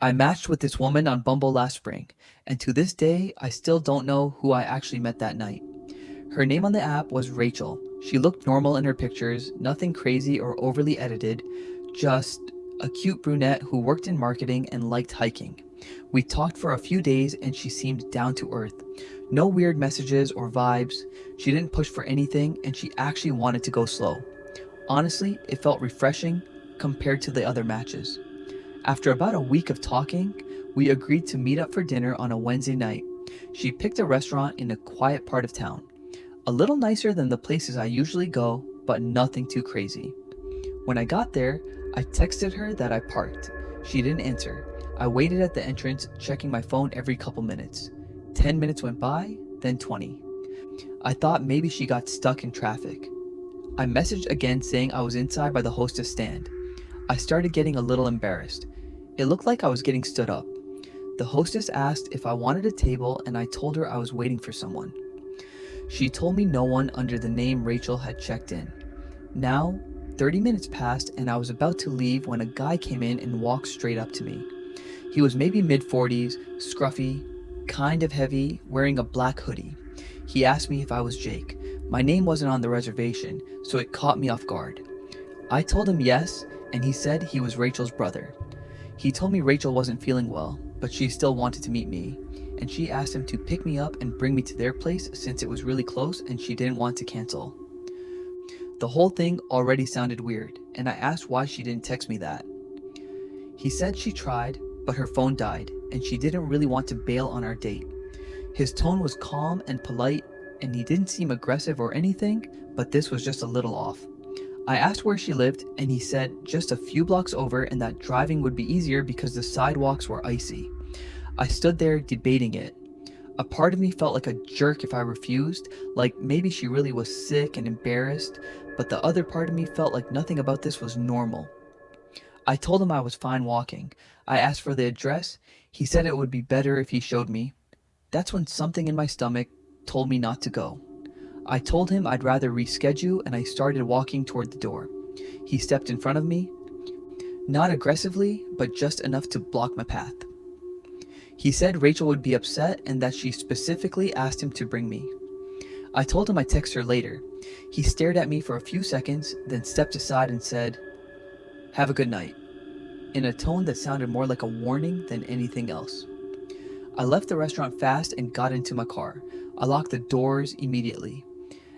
I matched with this woman on Bumble last spring, and to this day, I still don't know who I actually met that night. Her name on the app was Rachel. She looked normal in her pictures, nothing crazy or overly edited, just a cute brunette who worked in marketing and liked hiking. We talked for a few days and she seemed down to earth. No weird messages or vibes. She didn't push for anything and she actually wanted to go slow. Honestly, it felt refreshing compared to the other matches. After about a week of talking, we agreed to meet up for dinner on a Wednesday night. She picked a restaurant in a quiet part of town. A little nicer than the places I usually go, but nothing too crazy. When I got there, I texted her that I parked. She didn't answer. I waited at the entrance, checking my phone every couple minutes. 10 minutes went by, then 20. I thought maybe she got stuck in traffic. I messaged again saying I was inside by the hostess stand. I started getting a little embarrassed. It looked like I was getting stood up. The hostess asked if I wanted a table and I told her I was waiting for someone. She told me no one under the name Rachel had checked in. Now, 30 minutes passed and I was about to leave when a guy came in and walked straight up to me. He was maybe mid-40s, scruffy, kind of heavy, wearing a black hoodie. He asked me if I was Jake. My name wasn't on the reservation, so it caught me off guard. I told him yes, and he said he was Rachel's brother. He told me Rachel wasn't feeling well, but she still wanted to meet me, and she asked him to pick me up and bring me to their place since it was really close and she didn't want to cancel. The whole thing already sounded weird, and I asked why she didn't text me that. He said she tried, but her phone died, and she didn't really want to bail on our date. His tone was calm and polite, and he didn't seem aggressive or anything, but this was just a little off. I asked where she lived, and he said just a few blocks over and that driving would be easier because the sidewalks were icy. I stood there debating it. A part of me felt like a jerk if I refused, like maybe she really was sick and embarrassed, but the other part of me felt like nothing about this was normal. I told him I was fine walking. I asked for the address. He said it would be better if he showed me. That's when something in my stomach told me not to go. I told him I'd rather reschedule and I started walking toward the door. He stepped in front of me, not aggressively, but just enough to block my path. He said Rachel would be upset and that she specifically asked him to bring me. I told him I'd text her later. He stared at me for a few seconds, then stepped aside and said, "Have a good night," in a tone that sounded more like a warning than anything else. I left the restaurant fast and got into my car. I locked the doors immediately.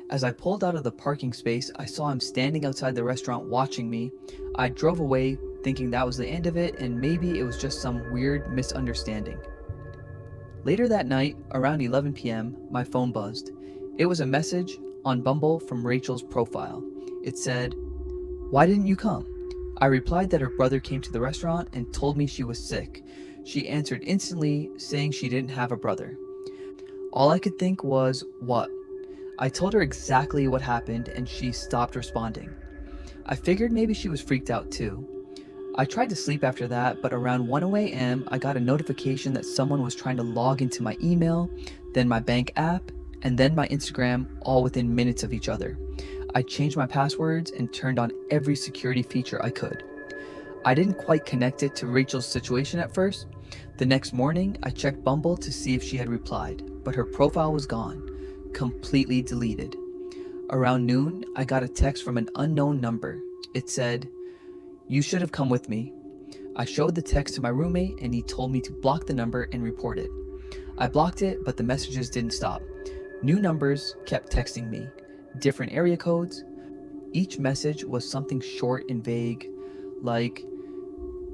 As I pulled out of the parking space, I saw him standing outside the restaurant watching me. I drove away thinking that was the end of it and maybe it was just some weird misunderstanding. Later that night, around 11 p.m., my phone buzzed. It was a message on Bumble from Rachel's profile. It said, "Why didn't you come?" I replied that her brother came to the restaurant and told me she was sick. She answered instantly, saying she didn't have a brother. All I could think was, what? I told her exactly what happened and she stopped responding. I figured maybe she was freaked out too. I tried to sleep after that, but around 1 a.m. I got a notification that someone was trying to log into my email, then my bank app, and then my Instagram, all within minutes of each other. I changed my passwords and turned on every security feature I could. I didn't quite connect it to Rachel's situation at first. The next morning, I checked Bumble to see if she had replied, but her profile was gone, completely deleted. Around noon, I got a text from an unknown number. It said, "You should have come with me." I showed the text to my roommate and he told me to block the number and report it. I blocked it, but the messages didn't stop. New numbers kept texting me, different area codes. Each message was something short and vague, like,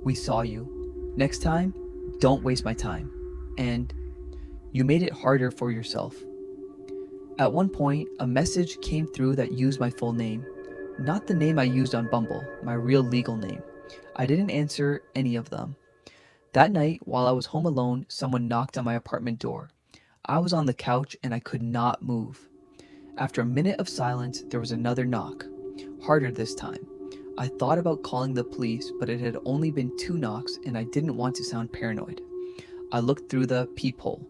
"We saw you. Next time, don't waste my time." And, "You made it harder for yourself." At one point, a message came through that used my full name. Not the name I used on Bumble, my real legal name. I didn't answer any of them. That night, while I was home alone, someone knocked on my apartment door. I was on the couch and I could not move. After a minute of silence, there was another knock, harder this time. I thought about calling the police, but it had only been 2 knocks and I didn't want to sound paranoid. I looked through the peephole.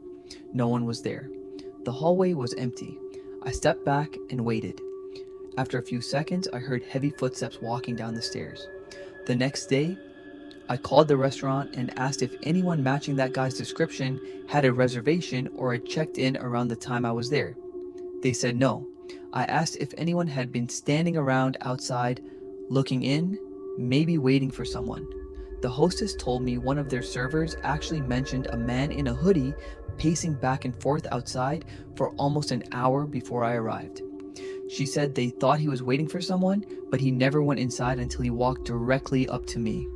No one was there. The hallway was empty. I stepped back and waited. After a few seconds, I heard heavy footsteps walking down the stairs. The next day, I called the restaurant and asked if anyone matching that guy's description had a reservation or had checked in around the time I was there. They said no. I asked if anyone had been standing around outside, looking in, maybe waiting for someone. The hostess told me one of their servers actually mentioned a man in a hoodie pacing back and forth outside for almost an hour before I arrived. She said they thought he was waiting for someone, but he never went inside until he walked directly up to me.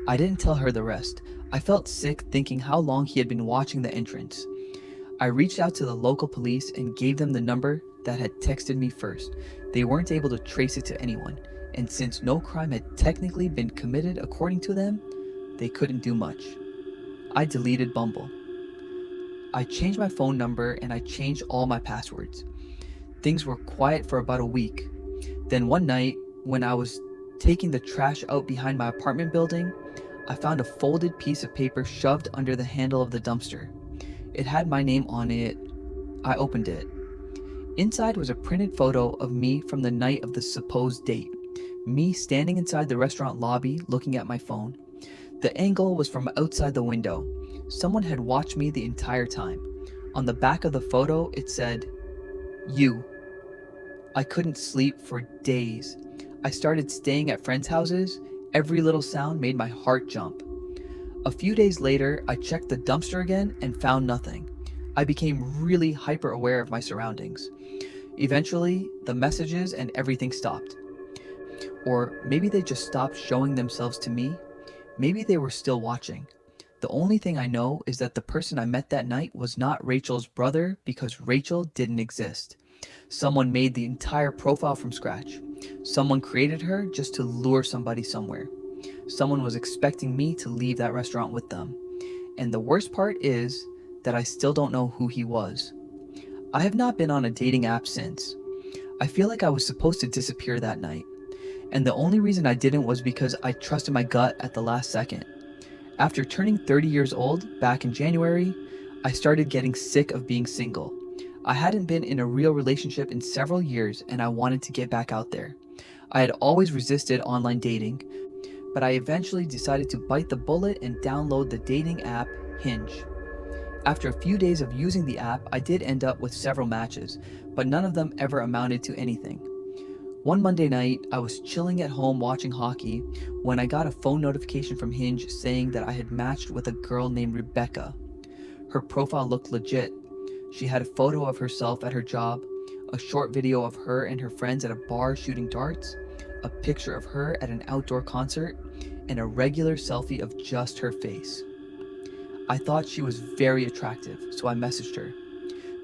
I didn't tell her the rest. I felt sick thinking how long he had been watching the entrance. I reached out to the local police and gave them the number that had texted me first. They weren't able to trace it to anyone, and since no crime had technically been committed according to them, they couldn't do much. I deleted Bumble. I changed my phone number and I changed all my passwords. Things were quiet for about a week. Then one night, when I was taking the trash out behind my apartment building, I found a folded piece of paper shoved under the handle of the dumpster. It had my name on it. I opened it. Inside was a printed photo of me from the night of the supposed date. Me standing inside the restaurant lobby looking at my phone. The angle was from outside the window. Someone had watched me the entire time. On the back of the photo, it said, "You." I couldn't sleep for days. I started staying at friends' houses. Every little sound made my heart jump. A few days later, I checked the dumpster again and found nothing. I became really hyper aware of my surroundings. Eventually, the messages and everything stopped. Or maybe they just stopped showing themselves to me. Maybe they were still watching. The only thing I know is that the person I met that night was not Rachel's brother because Rachel didn't exist. Someone made the entire profile from scratch. Someone created her just to lure somebody somewhere. Someone was expecting me to leave that restaurant with them. And the worst part is that I still don't know who he was. I have not been on a dating app since. I feel like I was supposed to disappear that night. And the only reason I didn't was because I trusted my gut at the last second. After turning 30 years old back in January, I started getting sick of being single. I hadn't been in a real relationship in several years and I wanted to get back out there. I had always resisted online dating, but I eventually decided to bite the bullet and download the dating app Hinge. After a few days of using the app, I did end up with several matches, but none of them ever amounted to anything. One Monday night, I was chilling at home watching hockey when I got a phone notification from Hinge saying that I had matched with a girl named Rebecca. Her profile looked legit. She had a photo of herself at her job, a short video of her and her friends at a bar shooting darts, a picture of her at an outdoor concert, and a regular selfie of just her face. I thought she was very attractive, so I messaged her.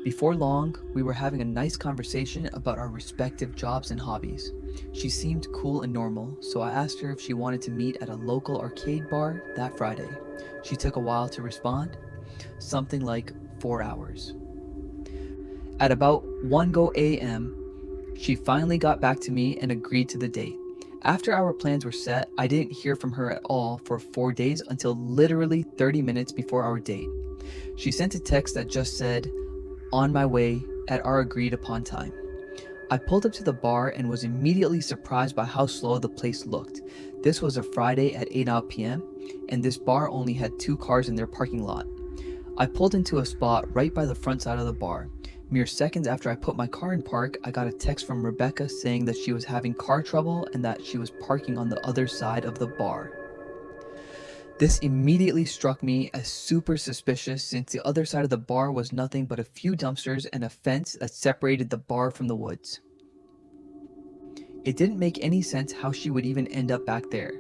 Before long, we were having a nice conversation about our respective jobs and hobbies. She seemed cool and normal, so I asked her if she wanted to meet at a local arcade bar that Friday. She took a while to respond, something like 4 hours. At about 1 a.m., she finally got back to me and agreed to the date. After our plans were set, I didn't hear from her at all for 4 days until literally 30 minutes before our date. She sent a text that just said, "On my way at our agreed upon time." I pulled up to the bar and was immediately surprised by how slow the place looked. This was a Friday at 8 p.m., and this bar only had 2 cars in their parking lot. I pulled into a spot right by the front side of the bar. Mere seconds after I put my car in park, I got a text from Rebecca saying that she was having car trouble and that she was parking on the other side of the bar. This immediately struck me as super suspicious since the other side of the bar was nothing but a few dumpsters and a fence that separated the bar from the woods. It didn't make any sense how she would even end up back there.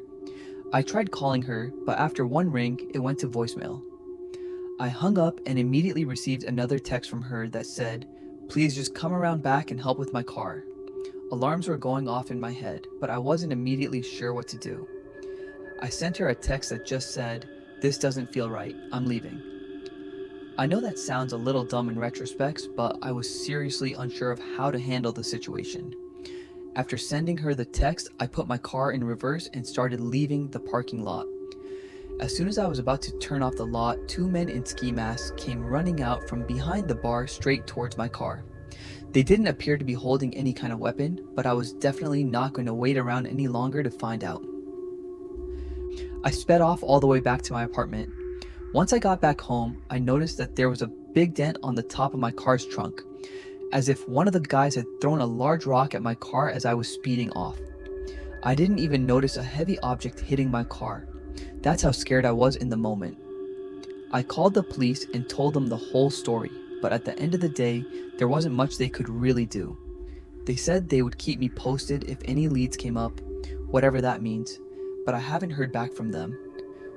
I tried calling her, but after one ring, it went to voicemail. I hung up and immediately received another text from her that said, "Please just come around back and help with my car." Alarms were going off in my head, but I wasn't immediately sure what to do. I sent her a text that just said, "This doesn't feel right, I'm leaving." I know that sounds a little dumb in retrospect, but I was seriously unsure of how to handle the situation. After sending her the text, I put my car in reverse and started leaving the parking lot. As soon as I was about to turn off the lot, 2 men in ski masks came running out from behind the bar straight towards my car. They didn't appear to be holding any kind of weapon, but I was definitely not going to wait around any longer to find out. I sped off all the way back to my apartment. Once I got back home, I noticed that there was a big dent on the top of my car's trunk, as if one of the guys had thrown a large rock at my car as I was speeding off. I didn't even notice a heavy object hitting my car. That's how scared I was in the moment. I called the police and told them the whole story, but at the end of the day, there wasn't much they could really do. They said they would keep me posted if any leads came up, whatever that means, but I haven't heard back from them.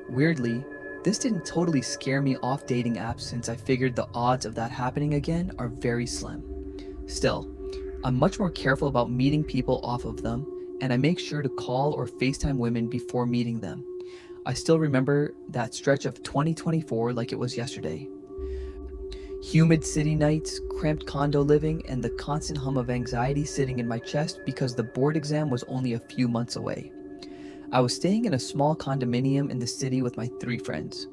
Weirdly, this didn't totally scare me off dating apps since I figured the odds of that happening again are very slim. Still, I'm much more careful about meeting people off of them, and I make sure to call or FaceTime women before meeting them. I still remember that stretch of 2024 like it was yesterday. Humid city nights, cramped condo living, and the constant hum of anxiety sitting in my chest because the board exam was only a few months away. I was staying in a small condominium in the city with my 3 friends.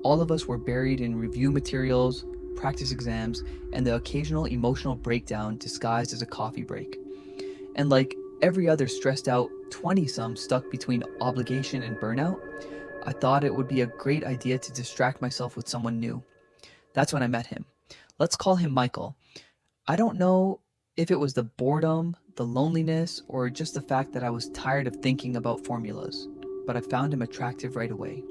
All of us were buried in review materials, practice exams, and the occasional emotional breakdown disguised as a coffee break. And like every other stressed out 20-some stuck between obligation and burnout, I thought it would be a great idea to distract myself with someone new. That's when I met him. Let's call him Michael. I don't know if it was the boredom, the loneliness, or just the fact that I was tired of thinking about formulas, but I found him attractive right away.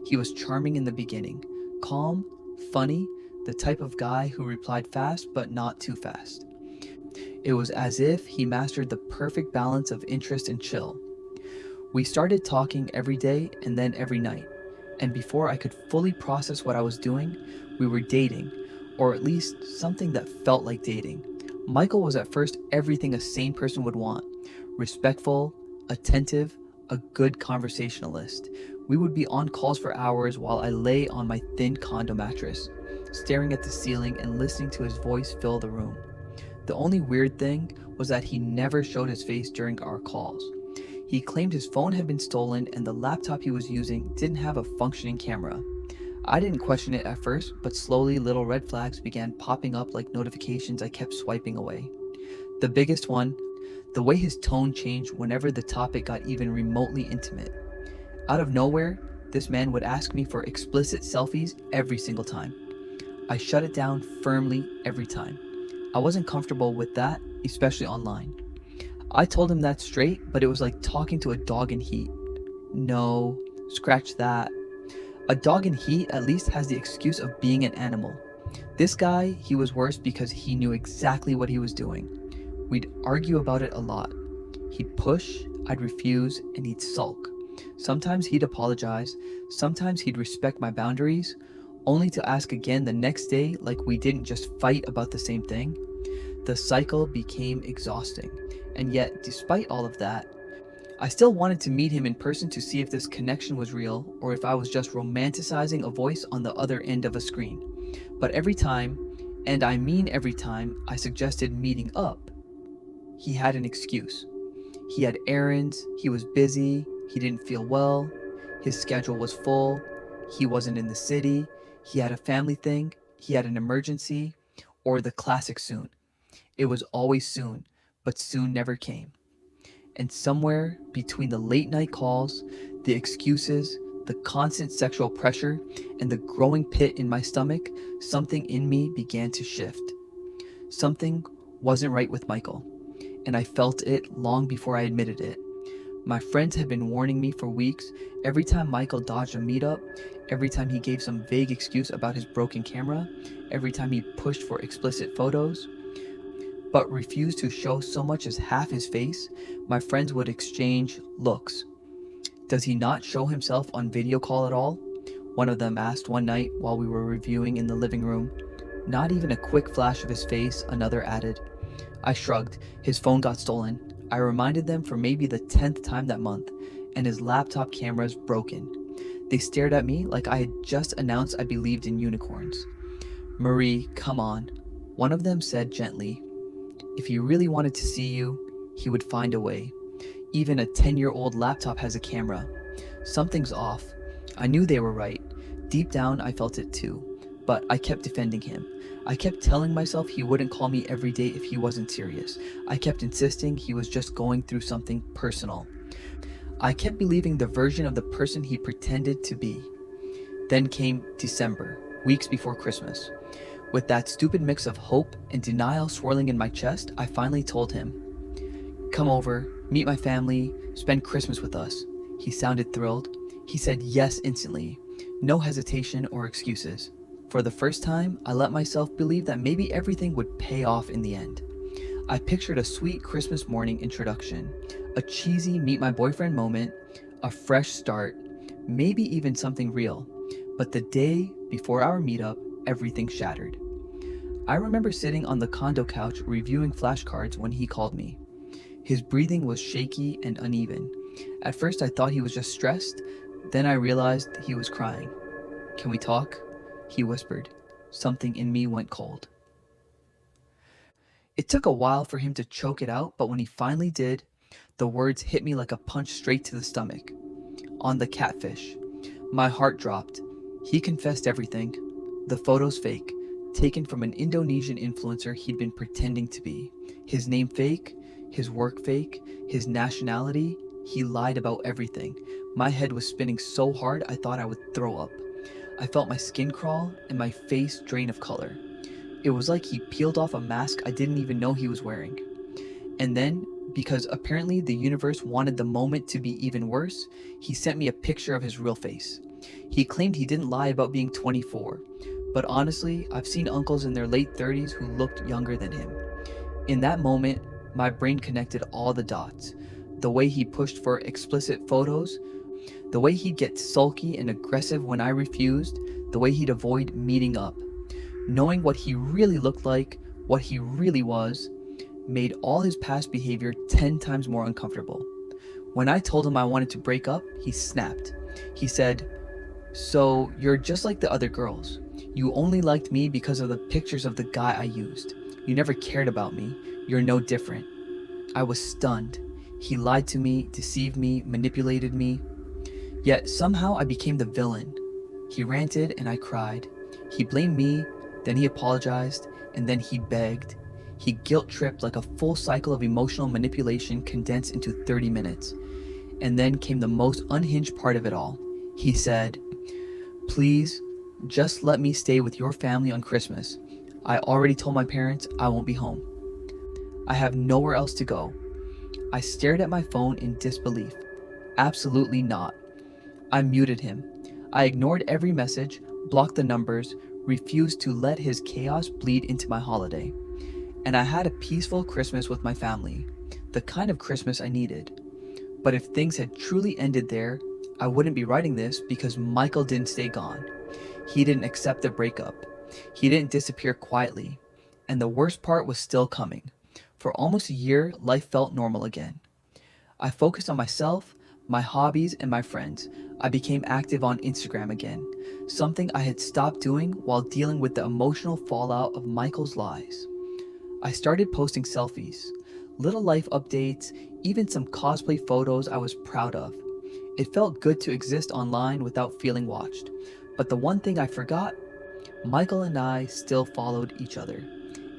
He was charming in the beginning, calm, funny, the type of guy who replied fast but not too fast. It was as if he mastered the perfect balance of interest and chill. We started talking every day and then every night, and before I could fully process what I was doing, we were dating, or at least something that felt like dating. Michael was at first everything a sane person would want: respectful, attentive, a good conversationalist. We would be on calls for hours while I lay on my thin condo mattress, staring at the ceiling and listening to his voice fill the room. The only weird thing was that he never showed his face during our calls. He claimed his phone had been stolen and the laptop he was using didn't have a functioning camera. I didn't question it at first, but slowly little red flags began popping up like notifications I kept swiping away. The biggest one, the way his tone changed whenever the topic got even remotely intimate. Out of nowhere, this man would ask me for explicit selfies every single time. I shut it down firmly every time. I wasn't comfortable with that, especially online. I told him that straight, but it was like talking to a dog in heat. No, scratch that. A dog in heat at least has the excuse of being an animal. This guy, he was worse because he knew exactly what he was doing. We'd argue about it a lot. He'd push, I'd refuse, and he'd sulk. Sometimes he'd apologize, sometimes he'd respect my boundaries, only to ask again the next day like we didn't just fight about the same thing. The cycle became exhausting, and yet, despite all of that, I still wanted to meet him in person to see if this connection was real or if I was just romanticizing a voice on the other end of a screen. But every time, and I mean every time, I suggested meeting up, he had an excuse. He had errands, he was busy, he didn't feel well, his schedule was full, he wasn't in the city, he had a family thing, he had an emergency, or the classic soon. It was always soon, but soon never came. And somewhere between the late night calls, the excuses, the constant sexual pressure, and the growing pit in my stomach, something in me began to shift. Something wasn't right with Michael, and I felt it long before I admitted it. My friends had been warning me for weeks. Every time Michael dodged a meetup, every time he gave some vague excuse about his broken camera, every time he pushed for explicit photos, but refused to show so much as half his face, my friends would exchange looks. Does he not show himself on video call at all? One of them asked one night while we were reviewing in the living room. Not even a quick flash of his face, another added. I shrugged. His phone got stolen. I reminded them for maybe the 10th time that month, and his laptop camera's broken. They stared at me like I had just announced I believed in unicorns. Marie, come on. One of them said gently. If he really wanted to see you, he would find a way. Even a 10-year-old laptop has a camera. Something's off. I knew they were right. Deep down, I felt it too. But I kept defending him. I kept telling myself he wouldn't call me every day if he wasn't serious. I kept insisting he was just going through something personal. I kept believing the version of the person he pretended to be. Then came December, weeks before Christmas. With that stupid mix of hope and denial swirling in my chest, I finally told him, "Come over, meet my family, spend Christmas with us." He sounded thrilled. He said yes instantly, no hesitation or excuses. For the first time, I let myself believe that maybe everything would pay off in the end. I pictured a sweet Christmas morning introduction, a cheesy meet my boyfriend moment, a fresh start, maybe even something real. But the day before our meetup, everything shattered. I remember sitting on the condo couch reviewing flashcards when he called me. His breathing was shaky and uneven. At first I thought he was just stressed, then I realized he was crying. "Can we talk?" he whispered. Something in me went cold. It took a while for him to choke it out, but when he finally did, the words hit me like a punch straight to the stomach. "On the Catfish." My heart dropped. He confessed everything. The photos fake, taken from an Indonesian influencer he'd been pretending to be. His name fake, his work fake, his nationality. He lied about everything. My head was spinning so hard I thought I would throw up. I felt my skin crawl and my face drain of color. It was like he peeled off a mask I didn't even know he was wearing. And then, because apparently the universe wanted the moment to be even worse, he sent me a picture of his real face. He claimed he didn't lie about being 24, but honestly, I've seen uncles in their late 30s who looked younger than him. In that moment, my brain connected all the dots. The way he pushed for explicit photos, the way he'd get sulky and aggressive when I refused, the way he'd avoid meeting up. Knowing what he really looked like, what he really was, made all his past behavior 10 times more uncomfortable. When I told him I wanted to break up, he snapped. He said, "So you're just like the other girls. You only liked me because of the pictures of the guy I used. You never cared about me. You're no different." I was stunned. He lied to me, deceived me, manipulated me. Yet somehow I became the villain. He ranted and I cried. He blamed me, then he apologized, and then he begged. He guilt-tripped like a full cycle of emotional manipulation condensed into 30 minutes. And then came the most unhinged part of it all. He said, "Please, just let me stay with your family on Christmas. I already told my parents I won't be home. I have nowhere else to go." I stared at my phone in disbelief. Absolutely not. I muted him. I ignored every message, blocked the numbers, refused to let his chaos bleed into my holiday. And I had a peaceful Christmas with my family, the kind of Christmas I needed. But if things had truly ended there, I wouldn't be writing this because Michael didn't stay gone. He didn't accept the breakup. He didn't disappear quietly. And the worst part was still coming. For almost a year, life felt normal again. I focused on myself, my hobbies, and my friends. I became active on Instagram again, something I had stopped doing while dealing with the emotional fallout of Michael's lies. I started posting selfies, little life updates, even some cosplay photos I was proud of. It felt good to exist online without feeling watched. But the one thing I forgot, Michael and I still followed each other.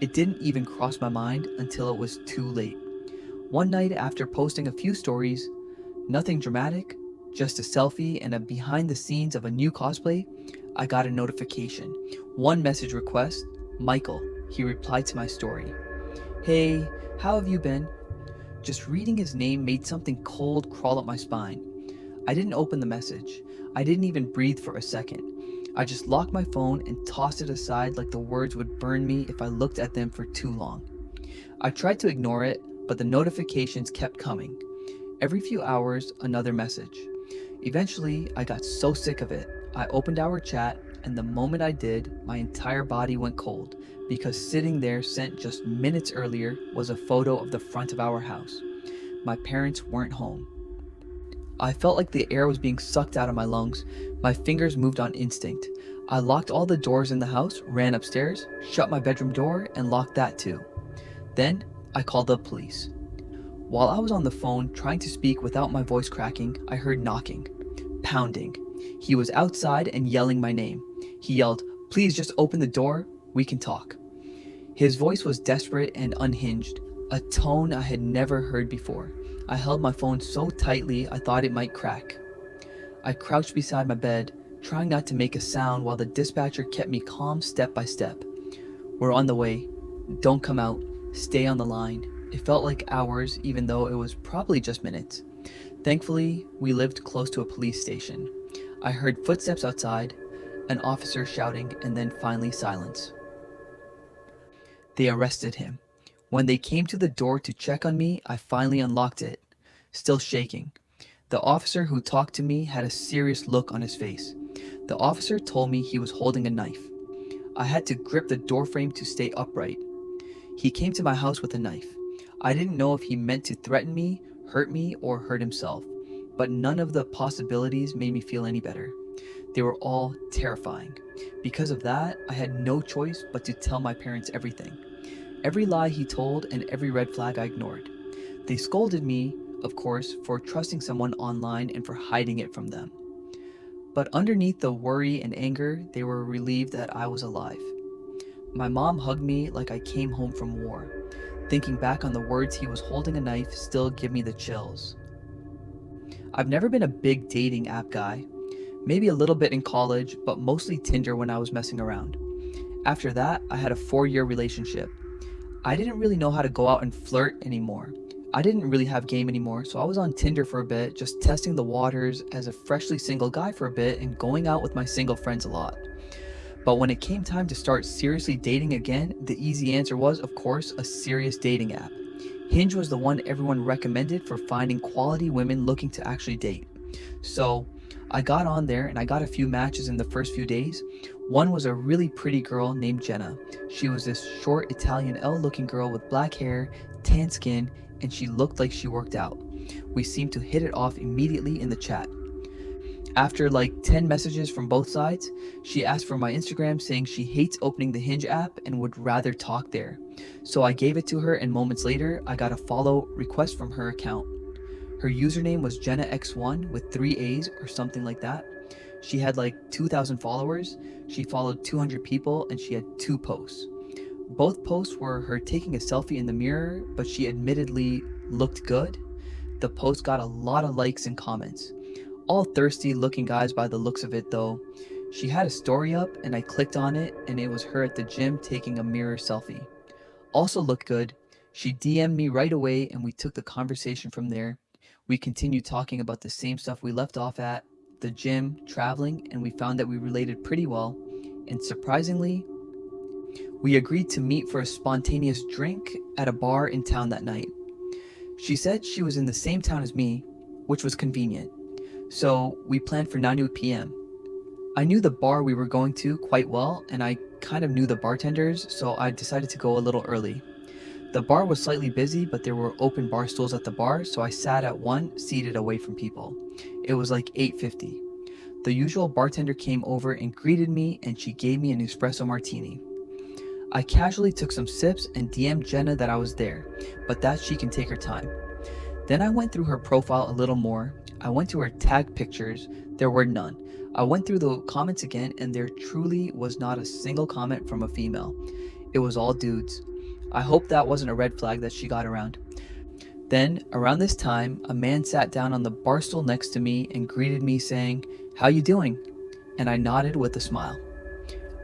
It didn't even cross my mind until it was too late. One night after posting a few stories, nothing dramatic, just a selfie and a behind the scenes of a new cosplay, I got a notification. One message request, "Michael," he replied to my story. "Hey, how have you been?" Just reading his name made something cold crawl up my spine. I didn't open the message. I didn't even breathe for a second. I just locked my phone and tossed it aside like the words would burn me if I looked at them for too long. I tried to ignore it, but the notifications kept coming. Every few hours, another message. Eventually, I got so sick of it. I opened our chat, and the moment I did, my entire body went cold, because sitting there sent just minutes earlier was a photo of the front of our house. My parents weren't home. I felt like the air was being sucked out of my lungs. My fingers moved on instinct. I locked all the doors in the house, ran upstairs, shut my bedroom door, and locked that too. Then, I called the police. While I was on the phone trying to speak without my voice cracking, I heard knocking, pounding. He was outside and yelling my name. He yelled, "Please just open the door, we can talk." His voice was desperate and unhinged, a tone I had never heard before. I held my phone so tightly I thought it might crack. I crouched beside my bed, trying not to make a sound while the dispatcher kept me calm step by step. We're on the way. Don't come out. Stay on the line. It felt like hours, even though it was probably just minutes. Thankfully, we lived close to a police station. I heard footsteps outside, an officer shouting, and then finally silence. They arrested him. When they came to the door to check on me, I finally unlocked it, still shaking. The officer who talked to me had a serious look on his face. The officer told me he was holding a knife. I had to grip the doorframe to stay upright. He came to my house with a knife. I didn't know if he meant to threaten me, or hurt himself, but none of the possibilities made me feel any better. They were all terrifying. Because of that, I had no choice but to tell my parents everything. Every lie he told and every red flag I ignored. They scolded me, of course, for trusting someone online and for hiding it from them. But underneath the worry and anger, they were relieved that I was alive. My mom hugged me like I came home from war. Thinking back on the words "he was holding a knife" still give me the chills. I've never been a big dating app guy. Maybe a little bit in college, but mostly Tinder when I was messing around. After that, I had a 4-year relationship. I didn't really know how to go out and flirt anymore. I didn't really have game anymore, so I was on Tinder for a bit, just testing the waters as a freshly single guy for a bit and going out with my single friends a lot. But when it came time to start seriously dating again, the easy answer was, of course, a serious dating app. Hinge was the one everyone recommended for finding quality women looking to actually date. So I got on there and I got a few matches in the first few days. One was a really pretty girl named Jenna. She was this short Italian L-looking girl with black hair, tan skin, and she looked like she worked out. We seemed to hit it off immediately in the chat. After like 10 messages from both sides, she asked for my Instagram, saying she hates opening the Hinge app and would rather talk there. So I gave it to her, and moments later, I got a follow request from her account. Her username was JennaX1 with 3 A's or something like that. She had like 2,000 followers, she followed 200 people, and she had 2 posts. Both posts were her taking a selfie in the mirror, but she admittedly looked good. The post got a lot of likes and comments. All thirsty looking guys by the looks of it though. She had a story up and I clicked on it, and it was her at the gym taking a mirror selfie. Also looked good. She DM'd me right away and we took the conversation from there. We continued talking about the same stuff we left off at, the gym, traveling, and we found that we related pretty well. And surprisingly, we agreed to meet for a spontaneous drink at a bar in town that night. She said she was in the same town as me, which was convenient. So we planned for 9 p.m. I knew the bar we were going to quite well, and I kind of knew the bartenders, so I decided to go a little early. The bar was slightly busy, but there were open bar stools at the bar, so I sat at one, seated away from people. It was like 8:50. The usual bartender came over and greeted me, and she gave me an espresso martini. I casually took some sips and DM'd Jenna that I was there, but that she can take her time. Then I went through her profile a little more. I went to her tag pictures. There were none. I went through the comments again, and there truly was not a single comment from a female. It was all dudes. I hope that wasn't a red flag that she got around. Then, around this time, a man sat down on the bar stool next to me and greeted me saying, "How you doing?" And I nodded with a smile.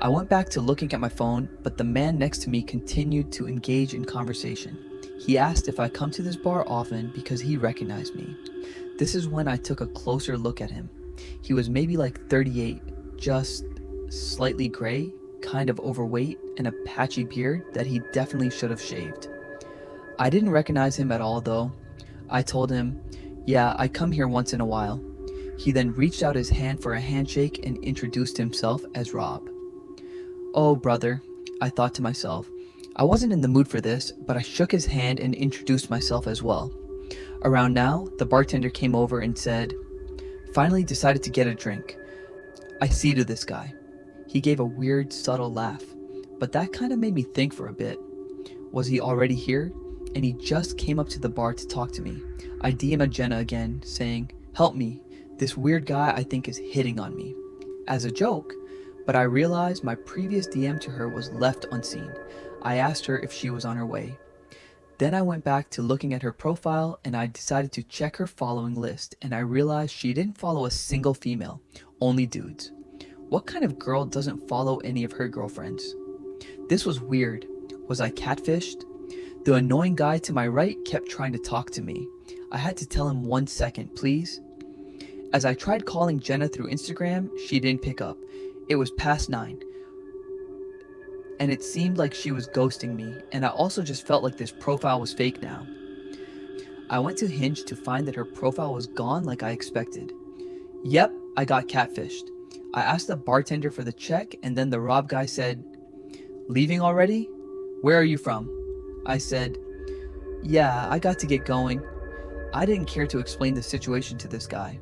I went back to looking at my phone, but the man next to me continued to engage in conversation. He asked if I come to this bar often because he recognized me. This is when I took a closer look at him. He was maybe like 38, just slightly gray, kind of overweight, and a patchy beard that he definitely should have shaved. I didn't recognize him at all though. I told him, "Yeah, I come here once in a while." He then reached out his hand for a handshake and introduced himself as Rob. Oh, brother, I thought to myself. I wasn't in the mood for this, but I shook his hand and introduced myself as well. Around now, the bartender came over and said, "Finally decided to get a drink." I seated this guy. He gave a weird, subtle laugh, but that kind of made me think for a bit. Was he already here? And he just came up to the bar to talk to me. I DM'd Jenna again, saying, "Help me. This weird guy I think is hitting on me." As a joke, but I realized my previous DM to her was left unseen. I asked her if she was on her way. Then I went back to looking at her profile and I decided to check her following list, and I realized she didn't follow a single female, only dudes. What kind of girl doesn't follow any of her girlfriends? This was weird. Was I catfished? The annoying guy to my right kept trying to talk to me. I had to tell him 1 second, please. As I tried calling Jenna through Instagram, she didn't pick up. It was past 9, and it seemed like she was ghosting me, and I also just felt like this profile was fake now. I went to Hinge to find that her profile was gone like I expected. Yep, I got catfished. I asked the bartender for the check, and then the Rob guy said, "Leaving already? Where are you from?" I said, "Yeah, I got to get going." I didn't care to explain the situation to this guy.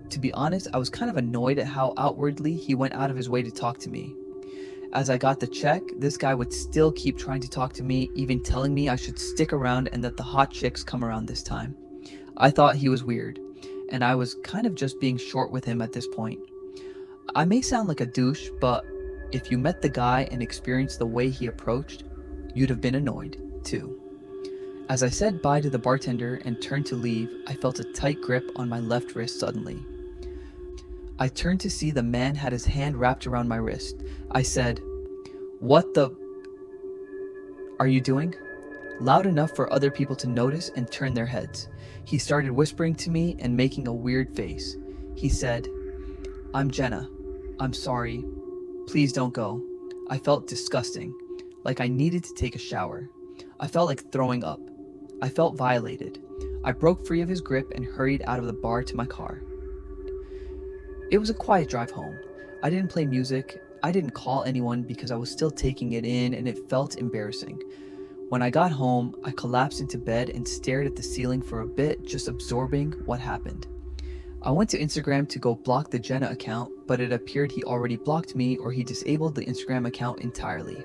To be honest, I was kind of annoyed at how outwardly he went out of his way to talk to me. As I got the check, this guy would still keep trying to talk to me, even telling me I should stick around and that the hot chicks come around this time. I thought he was weird, and I was kind of just being short with him at this point. I may sound like a douche, but if you met the guy and experienced the way he approached, you'd have been annoyed, too. As I said bye to the bartender and turned to leave, I felt a tight grip on my left wrist suddenly. I turned to see the man had his hand wrapped around my wrist. I said, "What the are you doing?" Loud enough for other people to notice and turn their heads. He started whispering to me and making a weird face. He said, "I'm Jenna. I'm sorry. Please don't go." I felt disgusting, like I needed to take a shower. I felt like throwing up. I felt violated. I broke free of his grip and hurried out of the bar to my car. It was a quiet drive home. I didn't play music. I didn't call anyone because I was still taking it in and it felt embarrassing. When I got home, I collapsed into bed and stared at the ceiling for a bit, just absorbing what happened. I went to Instagram to go block the Jenna account, but it appeared he already blocked me or he disabled the Instagram account entirely.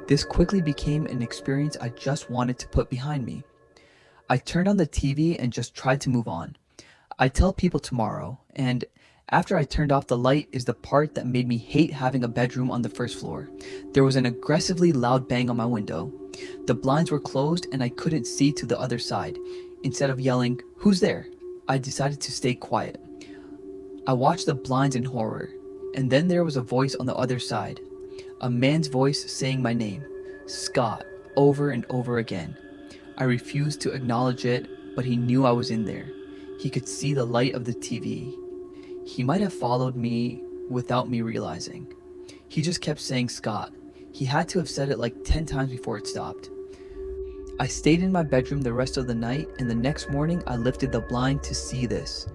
This quickly became an experience I just wanted to put behind me. I turned on the TV and just tried to move on. I'd tell people tomorrow, and after I turned off the light is the part that made me hate having a bedroom on the first floor. There was an aggressively loud bang on my window. The blinds were closed and I couldn't see to the other side. Instead of yelling, "Who's there?" I decided to stay quiet. I watched the blinds in horror, and then there was a voice on the other side. A man's voice saying my name, Scott, over and over again. I refused to acknowledge it, but he knew I was in there. He could see the light of the TV. He might have followed me without me realizing. He just kept saying Scott. He had to have said it like 10 times before it stopped. I stayed in my bedroom the rest of the night, and the next morning I lifted the blind to see this.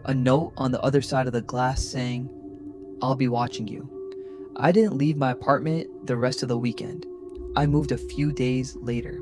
A note on the other side of the glass saying, "I'll be watching you." I didn't leave my apartment the rest of the weekend. I moved a few days later.